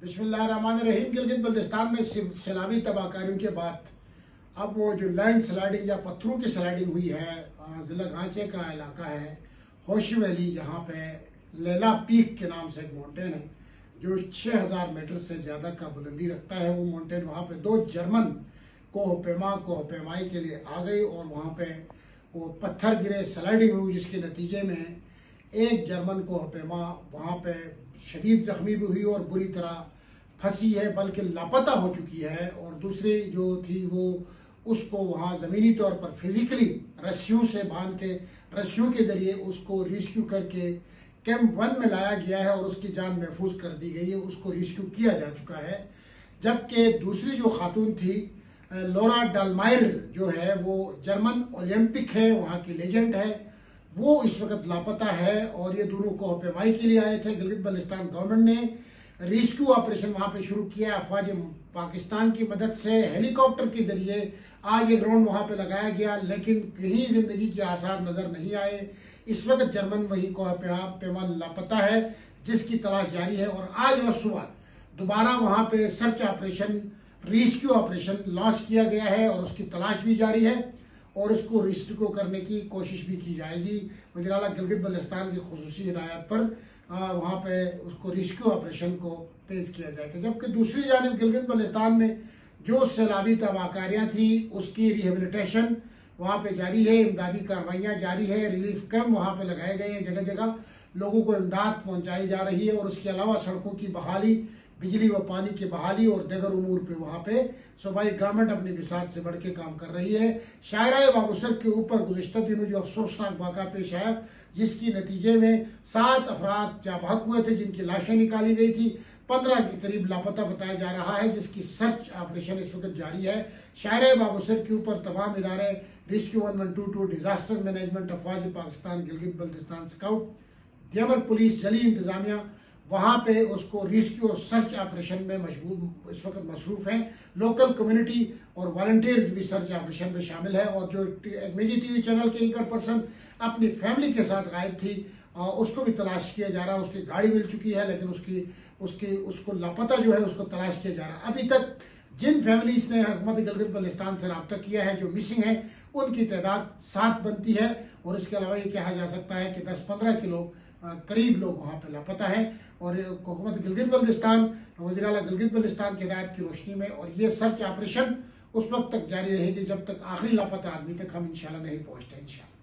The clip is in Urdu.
بسم اللہ الرحمن الرحیم۔ گلگت بلتستان میں سیلابی تباہ کاریوں کے بعد اب وہ جو لینڈ سلائیڈنگ یا پتھروں کی سلائیڈنگ ہوئی ہے، ضلع گانچے کا علاقہ ہے ہوشی ویلی، جہاں پہ لیلا پیک کے نام سے ایک ماؤنٹین ہے جو 6000 میٹر سے زیادہ کا بلندی رکھتا ہے۔ وہ ماؤنٹین، وہاں پہ 2 جرمن کوہ پیمائی کے لیے آ گئی اور وہاں پہ وہ پتھر گرے، سلائیڈنگ ہوئی، جس کے نتیجے میں ایک جرمن کوہ پیما وہاں پہ شدید زخمی بھی ہوئی اور بری طرح پھنسی ہے، بلکہ لاپتہ ہو چکی ہے، اور دوسری جو تھی وہ اس کو وہاں زمینی طور پر فزیکلی رسیوں سے باندھ کے، رسیوں کے ذریعے اس کو ریسکیو کر کے کیمپ 1 میں لایا گیا ہے اور اس کی جان محفوظ کر دی گئی ہے، اس کو ریسکیو کیا جا چکا ہے۔ جبکہ دوسری جو خاتون تھی لورا ڈالمائر جو ہے، وہ جرمن اولمپک ہے، وہاں کی لیجنڈ ہے، وہ اس وقت لاپتہ ہے، اور یہ دونوں کوہ پیمائی کے لیے آئے تھے۔ گلگت بلتستان گورنمنٹ نے ریسکیو آپریشن وہاں پہ شروع کیا، افواج پاکستان کی مدد سے ہیلی کاپٹر کے ذریعے آج ایک راؤنڈ وہاں پہ لگایا گیا، لیکن کہیں زندگی کے آثار نظر نہیں آئے۔ اس وقت جرمن وہی کوہ پیما لاپتہ ہے، جس کی تلاش جاری ہے، اور آج اور صبح دوبارہ وہاں پہ search operation, rescue operation launch کیا گیا ہے، اور اس کی تلاش بھی جاری ہے، اور اس کو ریسکیو کرنے کی کوشش بھی کی جائے گی۔ وزیر اعلیٰ گلگت بلتستان کی خصوصی ہدایت پر وہاں پہ اس کو ریسکیو آپریشن کو تیز کیا جائے گا۔ جبکہ دوسری جانب گلگت بلتستان میں جو سیلابی تباہ کاریاں تھیں، اس کی ریہیبلیٹیشن وہاں پہ جاری ہے، امدادی کارروائیاں جاری ہے، ریلیف کیمپ وہاں پہ لگائے گئے ہیں، جگہ جگہ لوگوں کو امداد پہنچائی جا رہی ہے، اور اس کے علاوہ سڑکوں کی بحالی، بجلی و پانی کی بحالی اور دیگر امور پہ وہاں پہ صوبائی گورنمنٹ اپنی بساط سے بڑھ کے کام کر رہی ہے۔ شاہراہ بابوسر کے اوپر گزشتہ دنوں جو افسوسناک واقعہ پیش آیا، جس کی نتیجے میں 7 افراد جاں بحق ہوئے تھے، جن کی لاشیں نکالی گئی تھی، 15 کے قریب لاپتہ بتایا جا رہا ہے، جس کی سرچ آپریشن اس وقت جاری ہے۔ شاہراہ بابوسر کے اوپر تمام ادارے، ریسکیو 1122، ڈیزاسٹر مینجمنٹ، افواج پاکستان گلگت بلتستان سکاؤٹ، دیور پولیس، جلی انتظامیہ وہاں پہ اس کو ریسکیو اور سرچ آپریشن میں اس وقت مصروف ہیں۔ لوکل کمیونٹی اور والنٹیئرز بھی سرچ آپریشن میں شامل ہے، اور جو ایک نجی ٹی وی چینل کے اینکر پرسن اپنی فیملی کے ساتھ غائب تھی، اس کو بھی تلاش کیا جا رہا ہے۔ اس کی گاڑی مل چکی ہے، لیکن اس کو لاپتہ جو ہے اس کو تلاش کیا جا رہا ہے۔ ابھی تک جن فیملیز نے حکومت گلگت بلتستان سے رابطہ کیا ہے، جو مسنگ ہیں، ان کی تعداد 7 بنتی ہے، اور اس کے علاوہ یہ کہا جا سکتا ہے کہ 10-15 کے قریب لوگ وہاں پہ لاپتہ ہیں، اور حکومت گلگت بلتستان، وزیر اعلیٰ گلگت بلتستان کی ہدایت کی روشنی میں، اور یہ سرچ آپریشن اس وقت تک جاری رہے گی جب تک آخری لاپتہ آدمی تک ہم انشاءاللہ نہیں پہنچتے، انشاءاللہ۔